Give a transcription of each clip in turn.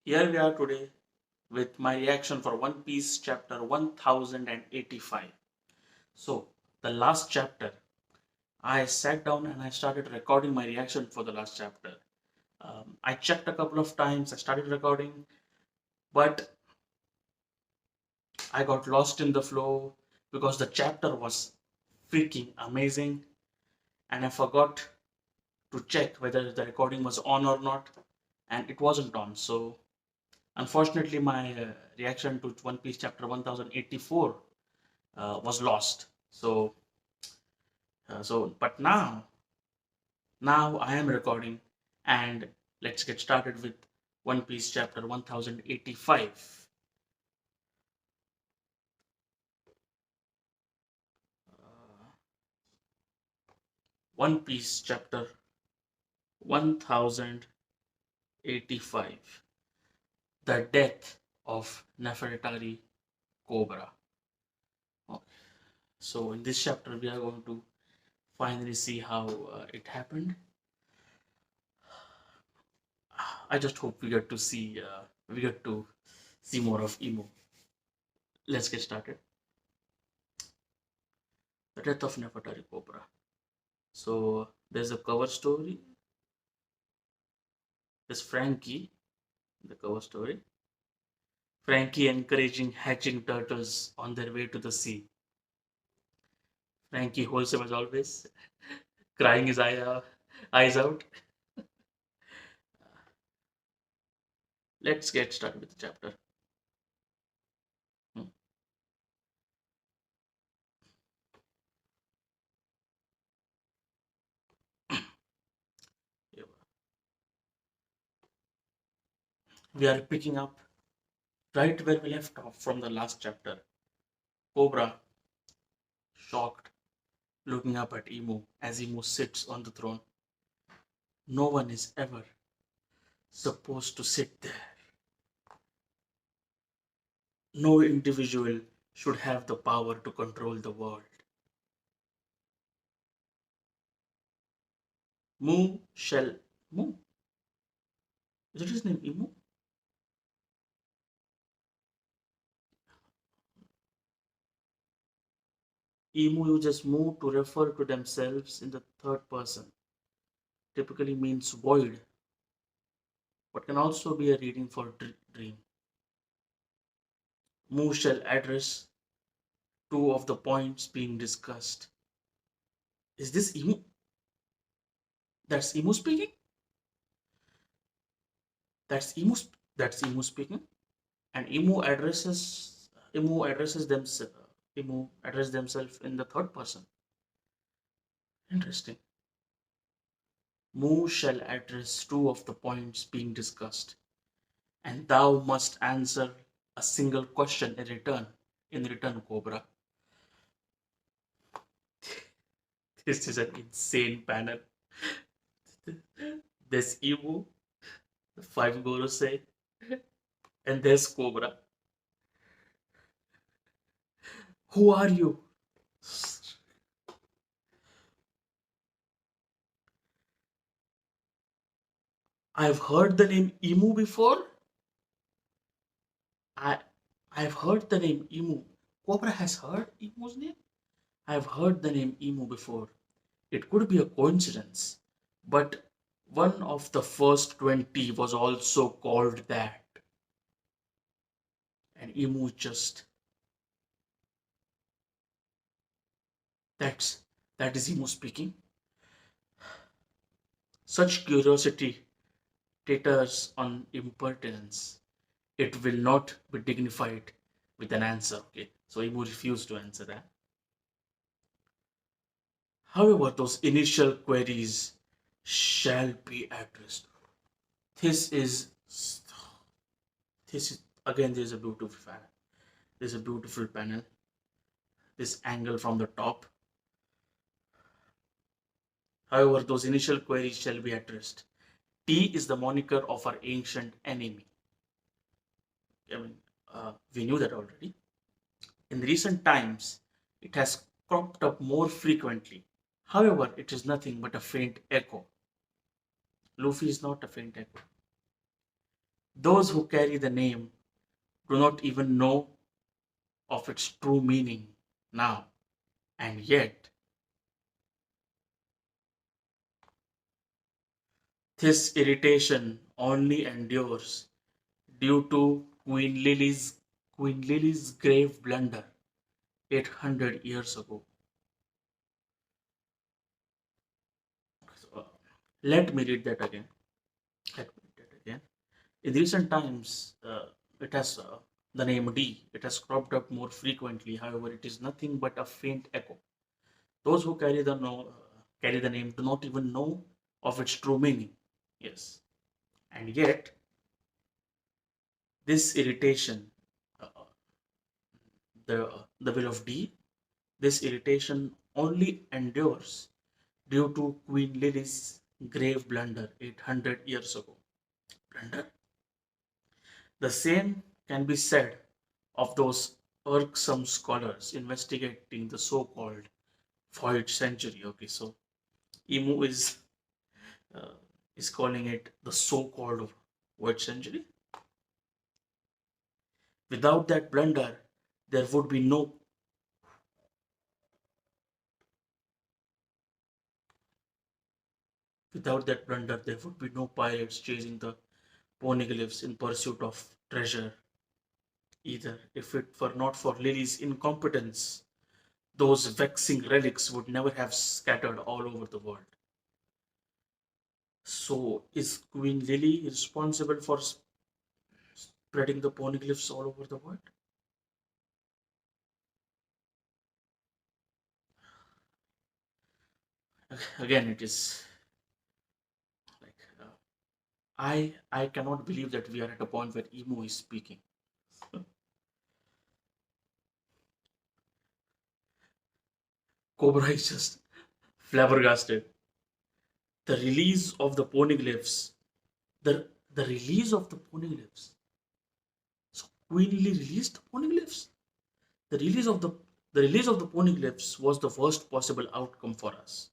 Here we are today with my reaction for One Piece chapter 1085. So, the last chapter, I sat down and I started recording my reaction for the last chapter. I checked a couple of times, I started recording, but I got lost in the flow because the chapter was freaking amazing and I forgot to check whether the recording was on or not, and it wasn't on. So, unfortunately, my reaction to One Piece chapter 1084 was lost. But now I am recording, and let's get started with One Piece chapter 1085. Uh, One Piece chapter 1085. The death of Nefertari Cobra. Okay. So in this chapter, we are going to finally see how it happened. I just hope we get to see more of Emo. Let's get started. The death of Nefertari Cobra. So there's a cover story. There's Frankie, the cover story. Frankie encouraging hatching turtles on their way to the sea. Frankie wholesome as always, crying his eyes out. Let's get started with the chapter. Hmm. Yeah. We are picking up right where we left off from the last chapter. Cobra, shocked, looking up at Emu as Emu sits on the throne. No one is ever supposed to sit there. No individual should have the power to control the world. Mu shall Mu. Is it his name? Imu? Emu uses mu to refer to themselves in the third person. Typically means void, but can also be a reading for dream. Mu shall address two of the points being discussed. Is this Emu? That's Emu speaking? That's Emu. That's Emu speaking. And Emu address themselves in the third person. Interesting. Mu shall address two of the points being discussed, and thou must answer a single question in return. In return, Cobra. This is an insane panel. There's Emu, the five Gorosei, and there's Cobra. Who are you? I've heard the name Emu before. I I've heard the name Emu. Cobra has heard Emu's name. I've heard the name Emu before. It could be a coincidence, but one of the first 20 was also called that. And Emu just that's that is Emu speaking. Such curiosity teeters on impertinence. It will not be dignified with an answer. Okay. So Emu refused to answer that. However, those initial queries shall be addressed. This is this is again there's a beautiful panel. There's a beautiful panel. This angle from the top. However, those initial queries shall be addressed. T is the moniker of our ancient enemy. I mean, we knew that already. In recent times, it has cropped up more frequently. However, it is nothing but a faint echo. Luffy is not a faint echo. Those who carry the name do not even know of its true meaning now, and yet this irritation only endures due to Queen Lily's grave blunder 800 years ago. So, let me read that again. Let me read that again. In recent times, it has the name D. It has cropped up more frequently. However, it is nothing but a faint echo. Those who carry the name do not even know of its true meaning. Yes, and yet this irritation, uh, the will of D, this irritation only endures due to Queen Lily's grave blunder 800 years ago. Blunder? The same can be said of those irksome scholars investigating the so-called void century. Okay, so Emu uh, is calling it the so-called void century. Without that blunder, there would be no without that blunder there would be no pirates chasing the poneglyphs in pursuit of treasure either. If it were not for Lily's incompetence, those vexing relics would never have scattered all over the world. So, is Queen Lily responsible for spreading the poneglyphs all over the world? Again, it is like I cannot believe that we are at a point where Emo is speaking. Cobra is just flabbergasted. The release of the poneglyphs, the release of the poneglyphs. So Queen Lily released the poneglyphs. The release of the release of the poneglyphs was the worst possible outcome for us.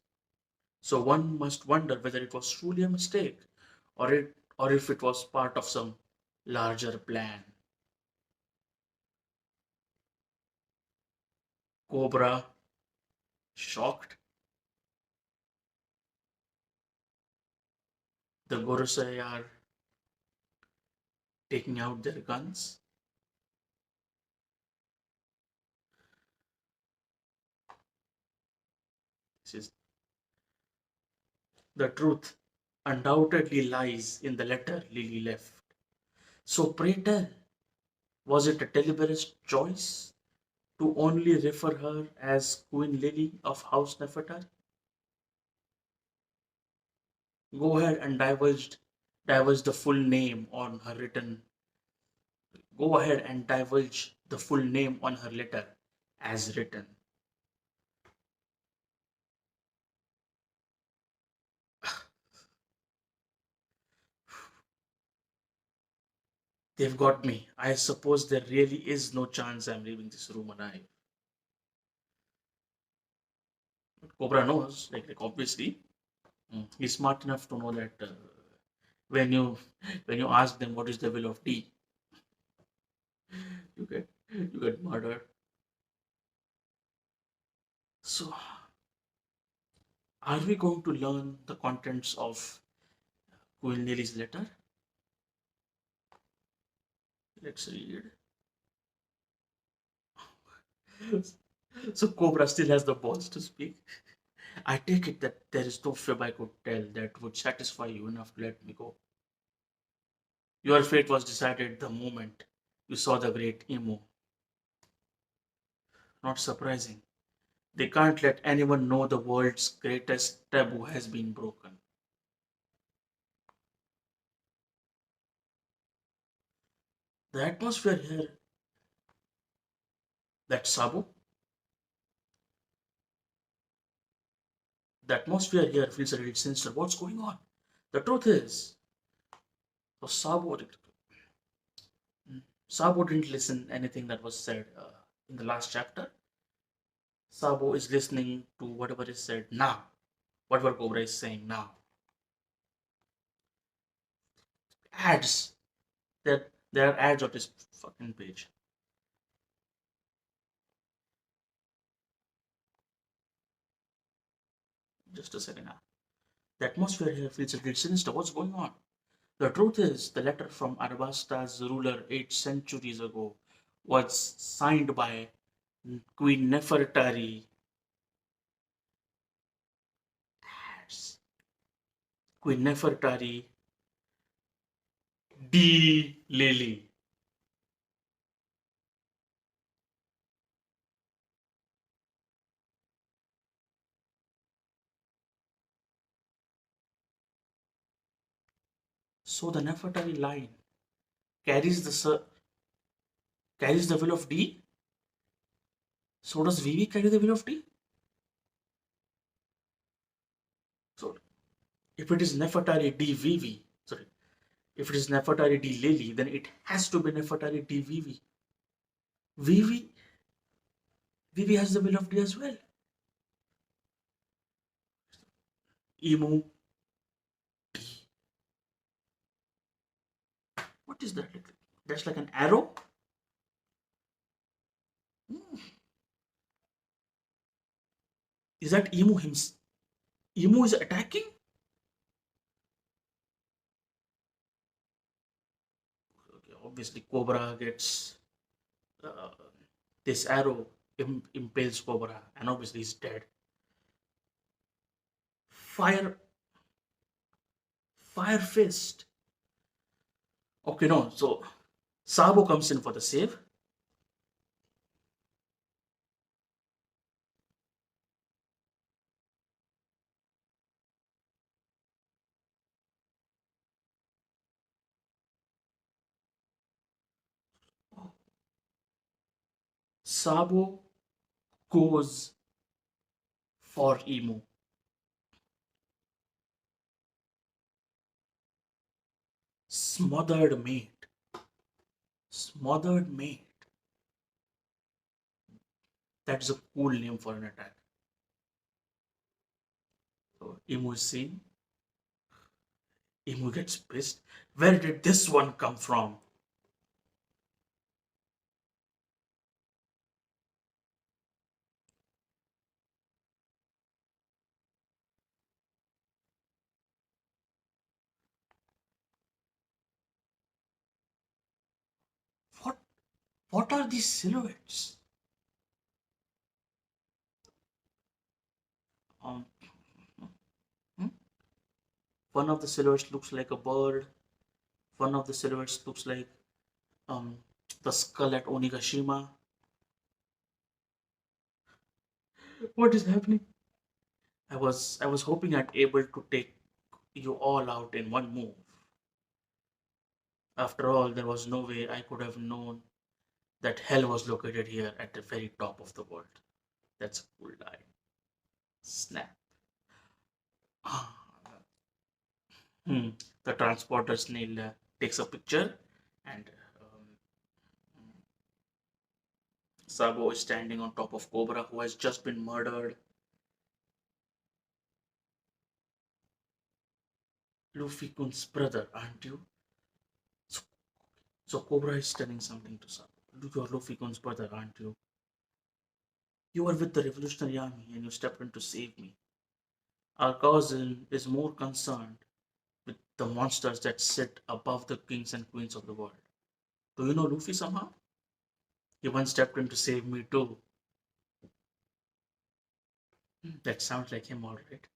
So one must wonder whether it was truly a mistake, or if it was part of some larger plan. Cobra, shocked. The Gorosei are taking out their guns. This is the truth. Undoubtedly lies in the letter Lily left. So pray tell, was it a deliberate choice to only refer her as Queen Lily of House Nefertari? Go ahead and divulge the full name on her written. Go ahead and divulge the full name on her letter as written. They've got me. I suppose there really is no chance I'm leaving this room alive. Cobra knows, like obviously, he's smart enough to know that when you when you ask them what is the will of D, you get murdered. So, are we going to learn the contents of Queen Lily's letter? Let's read. So Cobra still has the balls to speak. I take it that there is no fib I could tell that would satisfy you enough to let me go. Your fate was decided the moment you saw the great Emu. Not surprising. They can't let anyone know the world's greatest taboo has been broken. The atmosphere here, that Sabu, the atmosphere here feels a little sinister. What's going on? The truth is, so Sabo didn't listen anything that was said in the last chapter. Sabo is listening to whatever is said now, whatever Cobra is saying now. Adds There are ads on this fucking page. Just a second now. The atmosphere here feels a little sinister. What's going on? The truth is, the letter from Arabasta's ruler 8 centuries ago was signed by Queen Nefertari. Queen Nefertari D. Lily. So the Nefertari line carries carries the will of D. So does Vivi carry the will of D? So if it is Nefertari D Vivi, sorry, if it is Nefertari D Lily, then it has to be Nefertari D Vivi. Vivi, Vivi has the will of D as well. Emu D. What is that? That's like an arrow. Is that Emu himself? Emu is attacking? Okay, obviously, Cobra gets uh, this arrow impales Cobra, and obviously he's dead. Fire, fire fist. Okay, no. So Sabo comes in for the save. Sabo goes for Emu. Smothered mate. Smothered mate. That's a cool name for an attack. So Emu is seen. Emu gets pissed. Where did this one come from? What what are these silhouettes? Um, hmm? One of the silhouettes looks like a bird. One of the silhouettes looks like um, the skull at Onigashima. What is happening? I was hoping I'd able to take you all out in one move. After all, there was no way I could have known that hell was located here at the very top of the world. That's a cool line. Snap. Hmm. The transporter snail takes a picture, and Sabo is standing on top of Cobra, who has just been murdered. Luffy Kun's brother, aren't you? So, so Cobra is telling something to Sabo. You're Luffy Kun's brother, aren't you? You were with the Revolutionary Army and you stepped in to save me. Our cousin is more concerned with the monsters that sit above the kings and queens of the world. Do you know Luffy somehow? He once stepped in to save me too. That sounds like him, alright.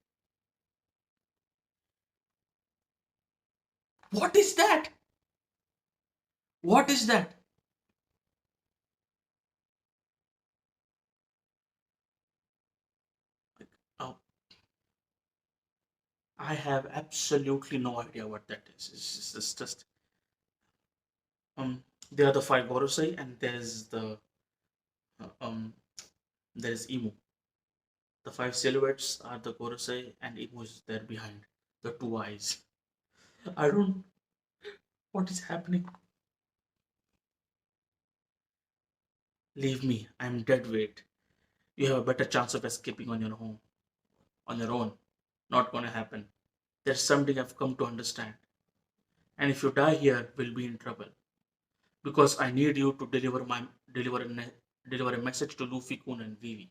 What is that? What is that? Oh, I have absolutely no idea what that is. It's just there are the five Gorosei and uh, um there's Emu. The five silhouettes are the Gorosei and Emu is there behind the two eyes. I don't. What is happening? Leave me. I'm dead weight. You have a better chance of escaping on your own. Not gonna happen. There's something I've come to understand. And if you die here, we'll be in trouble. because I need you to deliver a message to Luffy, Kun, and Vivi.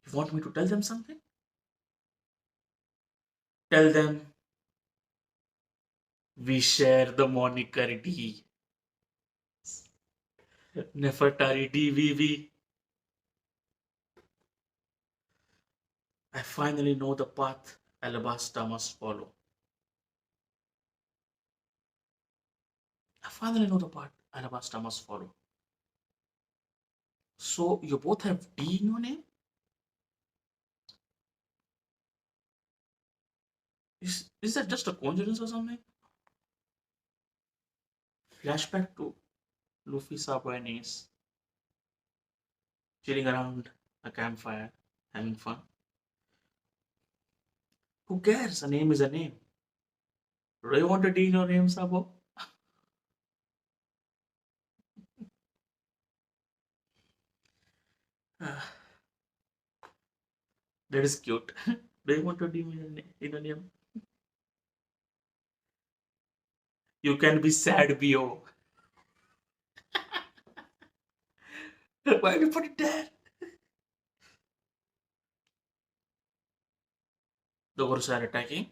You want me to tell them something? Tell them we share the moniker D. Nefertari DVV. I finally know the path Alabasta must follow. I finally know the path Alabasta must follow. So you both have D in your name? Is that just a coincidence or something? Flashback to Luffy, Sabo, and Ace chilling around a campfire, having fun. Who cares? A name is a name. Do you want a D in your name, Sabo? Ah, that is cute. Do you want a D in your name? You can be sad, BO. Why did you put it there? The Gorus are attacking.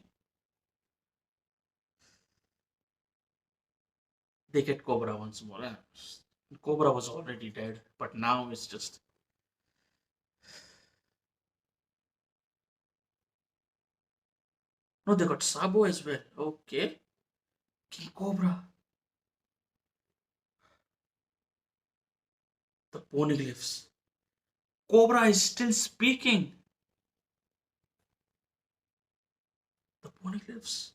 They get Cobra once more. Cobra was already dead, but now it's just. No, they got Sabo as well. Okay. King Cobra. The poneglyphs. Cobra is still speaking. The poneglyphs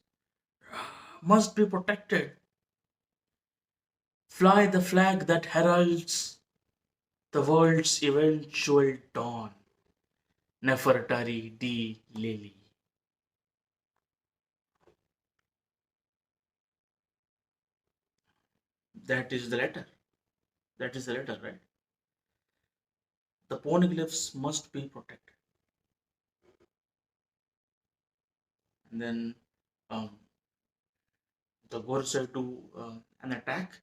must be protected. Fly the flag that heralds the world's eventual dawn. Nefertari D. Lily. That is the letter. That is the letter, right? The poneglyphs must be protected. And then um, the Gorsa do an attack.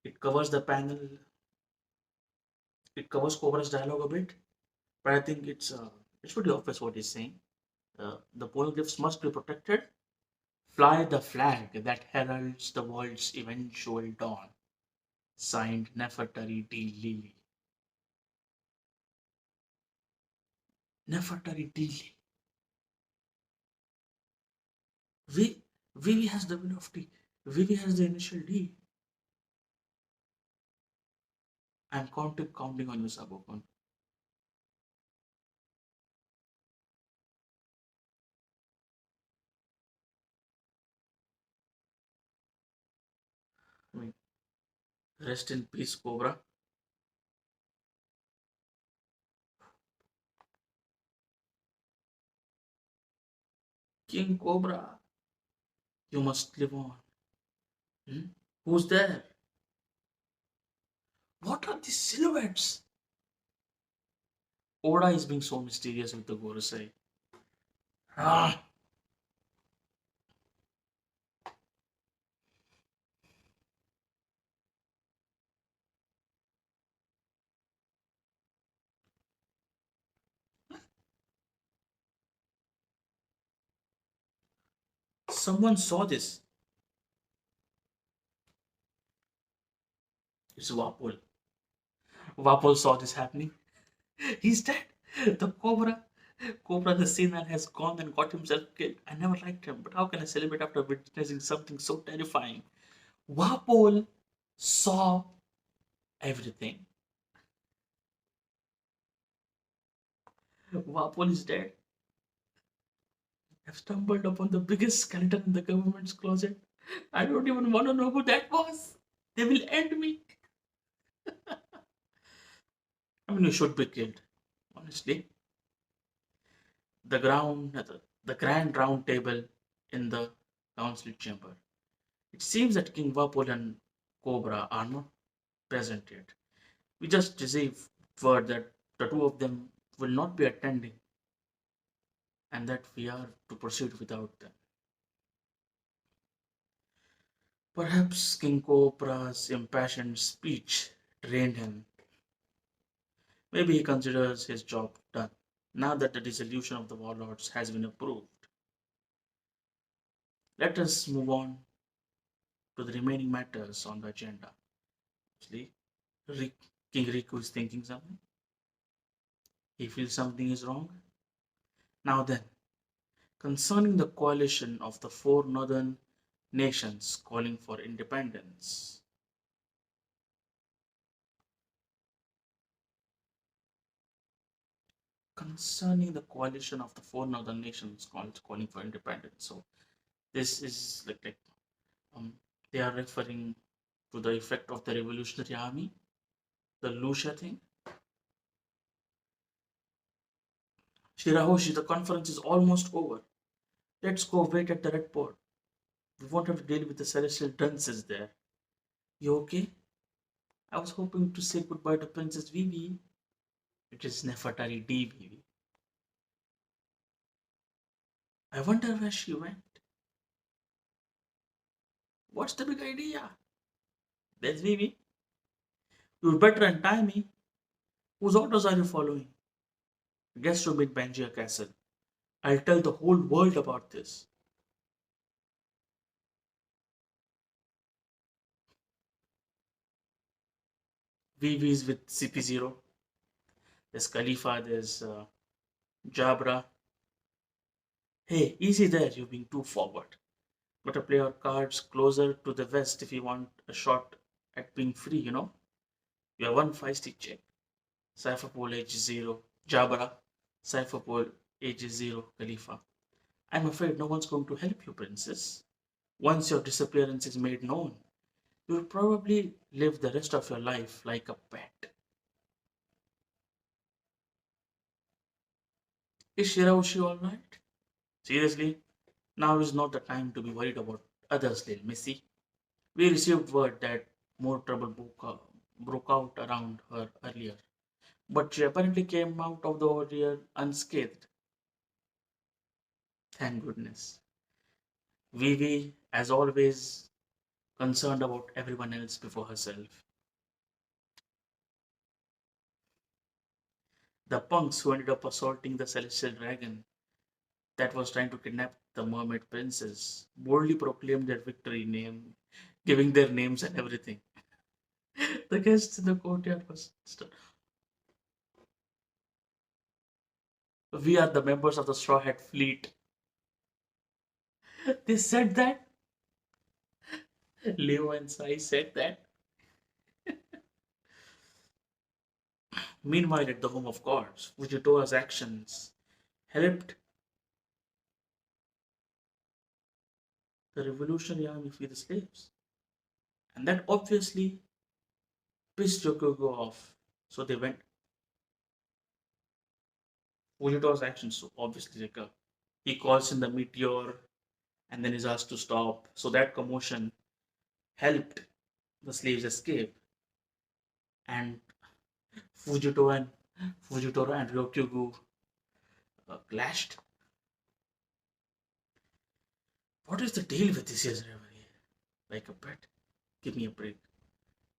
It covers the panel. It covers Cobra's dialogue a bit, but I think it's pretty obvious what he's saying. The poneglyphs must be protected. Fly the flag that heralds the world's eventual dawn. Signed Nefertari D. Lily. Nefertari D. Lily. Vivi has the will of D. Vivi has the initial D. I'm counting on you, Sabokon. I mean, rest in peace, Cobra. King Cobra, you must live on. Hmm? Who's there? What are these silhouettes? Oda is being so mysterious with the Gorosei. Ah, someone saw this. It's Wapol. Wapol saw this happening. He's dead. The Cobra the Sinner has gone and got himself killed. I never liked him, but how can I celebrate after witnessing something so terrifying? Wapol saw everything. Wapol is dead. I've stumbled upon the biggest skeleton in the government's closet. I don't even want to know who that was. They will end me. I mean, you should be killed. Honestly, the grand round table in the council chamber. It seems that King Vapul and Cobra are not present yet. We just received word that the two of them will not be attending and that we are to proceed without them. Perhaps King Cobra's impassioned speech drained him. Maybe he considers his job done. Now that the dissolution of the warlords has been approved, let us move on to the remaining matters on the agenda. Actually, King Riku is thinking something. He feels something is wrong. Now then, concerning the coalition of the four northern nations calling for independence. Concerning the coalition of the four northern nations calling for independence. So this is um, they are referring to the effect of the revolutionary army, the Lucia thing. Shirahoshi, the conference is almost over. Let's go wait at the red port. We won't have to deal with the celestial dunces there. You okay? I was hoping to say goodbye to Princess Vivi. It is Nefertari D. Vivi. I wonder where she went. What's the big idea? There's Vivi. You'd better untie me. Whose orders are you following? Guess to meet Bangia Castle. I'll tell the whole world about this. Vivi's with CP0. There's Khalifa, there's Jabra. Hey, easy there, you're being too forward. Gotta play our cards closer to the vest if you want a shot at being free, you know? You have one feisty check. Cypherpole age 0. Jabra. Cypherpole age 0. Khalifa. I'm afraid no one's going to help you, princess. Once your disappearance is made known, you'll probably live the rest of your life like a pet. Is Shiraoshi alright? Seriously, now is not the time to be worried about others, little missy. We received word that more trouble broke out around her earlier, but she apparently came out of the ordeal unscathed. Thank goodness. Vivi, as always, concerned about everyone else before herself. The punks who ended up assaulting the celestial dragon that was trying to kidnap the mermaid princess boldly proclaimed their victory name, giving their names and everything. The guests in the courtyard was we are the members of the Straw Hat Fleet. They said that. Leo and Sai said that. Meanwhile, at the home of gods, Fujitora's actions helped the revolutionary army free the slaves. And that obviously pissed Yokogo off. So they went. Fujitora's actions, so obviously, he calls in the meteor and then is asked to stop. So that commotion helped the slaves escape. And Fujitora and Fujitora and Ryokyugu clashed. What is the deal with this year's reverie? Like a pet? Give me a break.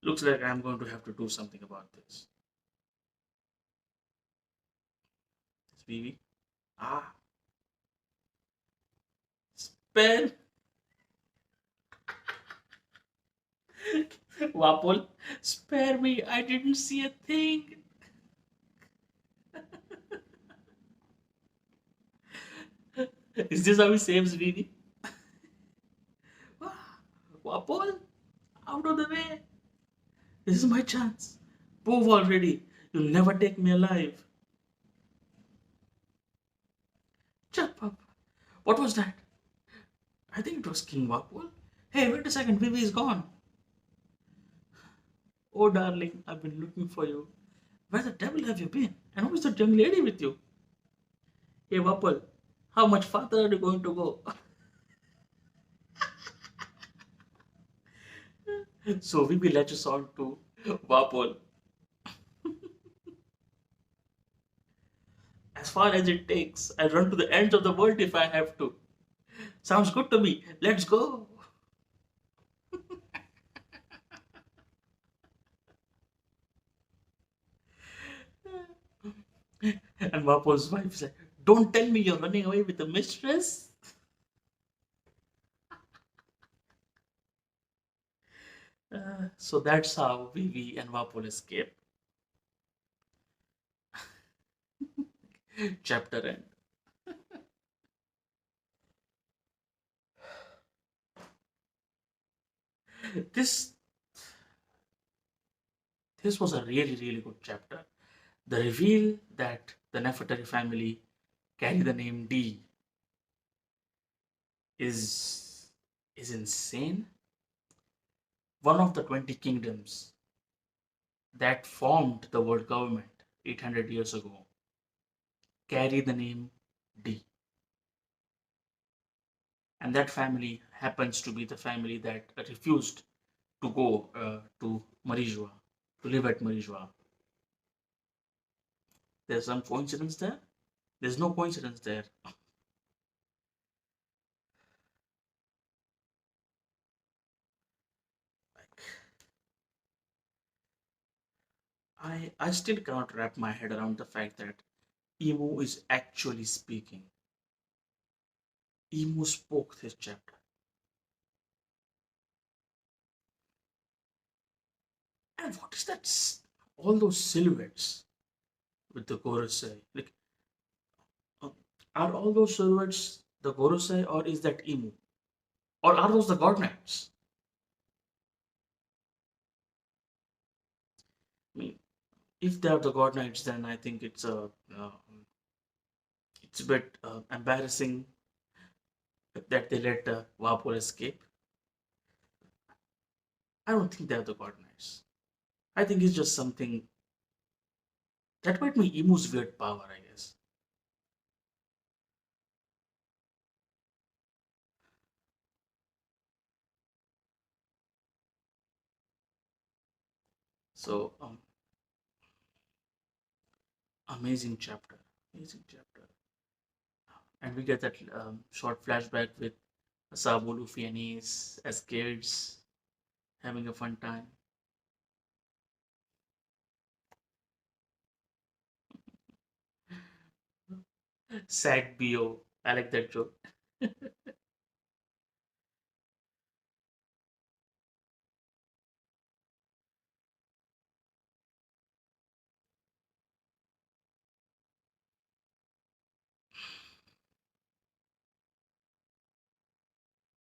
Looks like I'm going to have to do something about this. It's Vivi. Ah, spare Wapol, spare me. I didn't see a thing. Is this how he saves Vivi? Wapol, out of the way. This is my chance. Move already. You'll never take me alive. Chap up. What was that? I think it was King Wapol. Hey, wait a second. Vivi is gone. Oh, darling, I've been looking for you. Where the devil have you been? And who is that young lady with you? Hey, Wapol, how much farther are you going to go? So Vivi latches on to Wapol. As far as it takes, I'll run to the ends of the world if I have to. Sounds good to me. Let's go. And Vapo's wife is like, "Don't tell me you're running away with the mistress." So that's how Vivi and Vapol escape. Chapter end. This this was a really really good chapter. The reveal that the Nefertari family carry the name D is insane. One of the 20 kingdoms that formed the world government 800 years ago carry the name D. And that family happens to be the family that refused to go to Marijua, to live at Marijua. There's some coincidence there? There's no coincidence there. I still cannot wrap my head around the fact that Emu is actually speaking. Emu spoke this chapter. And what is that? All those silhouettes with the Gorosei. Like, uh, are all those silhouettes the Gorosei or is that Emu? Or are those the God Knights? I mean, if they are the God Knights, then I think it's a bit embarrassing that they let Vapor escape. I don't think they are the God Knights. I think it's just something that might be Emu's weird power, I guess. So, amazing chapter, amazing chapter, and we get that short flashback with Sabu, Luffy, and Ace as kids having a fun time. Sad Bo, I like that joke.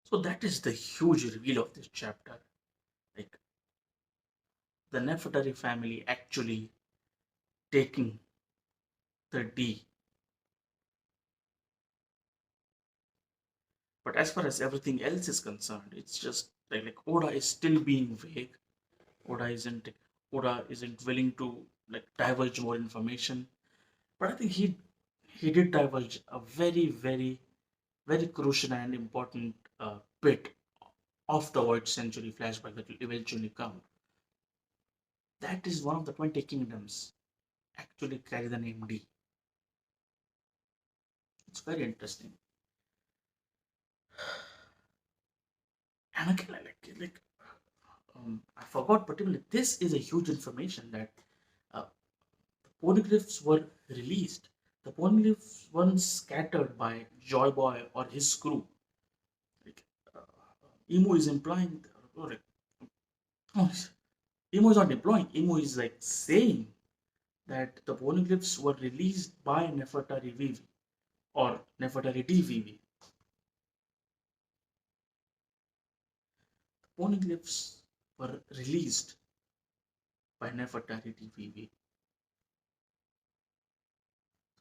So that is the huge reveal of this chapter. Like the Nefertari family actually taking the D. But as far as everything else is concerned, it's just like Oda is still being vague. Oda isn't Oda isn't willing to like divulge more information. But I think he did divulge a very crucial and important bit of the Void Century flashback that will eventually come. That is one of the 20 kingdoms actually carry the name D. It's very interesting. And again, I forgot particularly. This is a huge information that uh, poneglyphs were released. The poneglyphs weren't scattered by Joy Boy or his crew. Like, uh, Emu is implying, like, oh, Emu is not implying. Emu is like saying that the poneglyphs were released by Nefertari Vivi or Nefertari DVV. The poneglyphs were released by Nefertari DVV.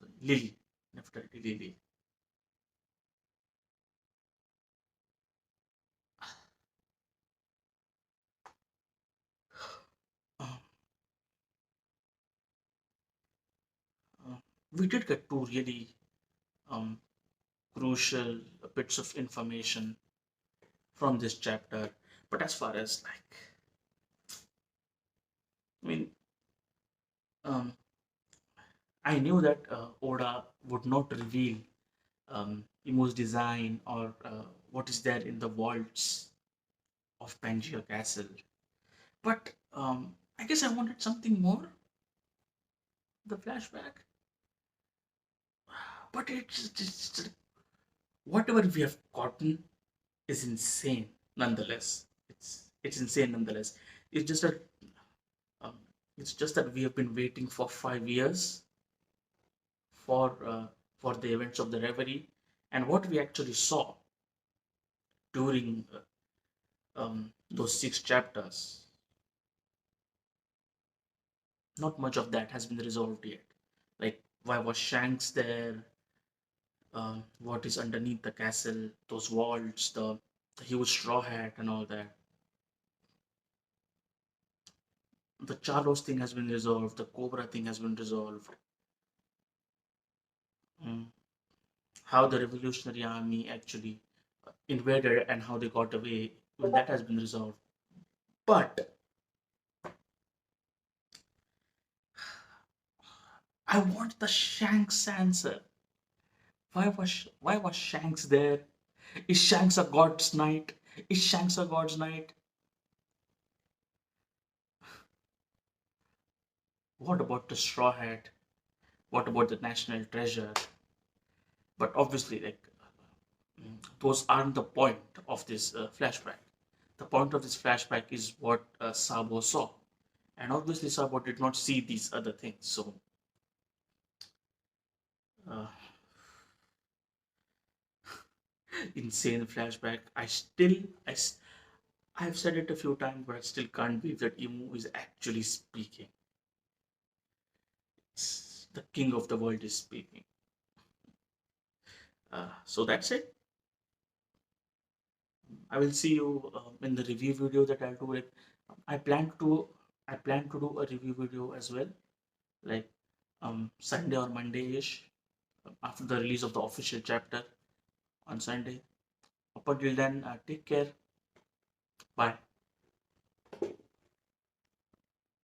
So, Lily, Nefertari Lily. Uh, uh, we did get two really um, crucial bits of information from this chapter. But as far as like, I mean, um, I knew that Oda would not reveal Imu's design or what is there in the vaults of Pangaea Castle. But I guess I wanted something more. The flashback. But it's whatever we have gotten is insane nonetheless. It's insane nonetheless. It's just that um, it's just that we have been waiting for 5 years for uh, for the events of the reverie, and what we actually saw during those 6 chapters, not much of that has been resolved yet. Like, why was Shanks there? What is underneath the castle? Those vaults, the huge straw hat, and all that. The Charlos thing has been resolved. The Cobra thing has been resolved. Mm. How the Revolutionary Army actually invaded and how they got away, well, that has been resolved. But I want the Shanks answer. Why was Shanks there? Is Shanks a god's knight? Is Shanks a god's knight? What about the straw hat? What about the national treasure? But obviously, like, those aren't the point of this flashback. The point of this flashback is what Sabo saw, and obviously Sabo did not see these other things. So, uh, insane flashback. I've said it a few times, but I still can't believe that Imu is actually speaking. The king of the world is speaking. So that's it. I will see you in the review video that I'll do. Like, I plan to I plan to do a review video as well, like Sunday or Monday ish, after the release of the official chapter on Sunday. Up until then, take care. Bye.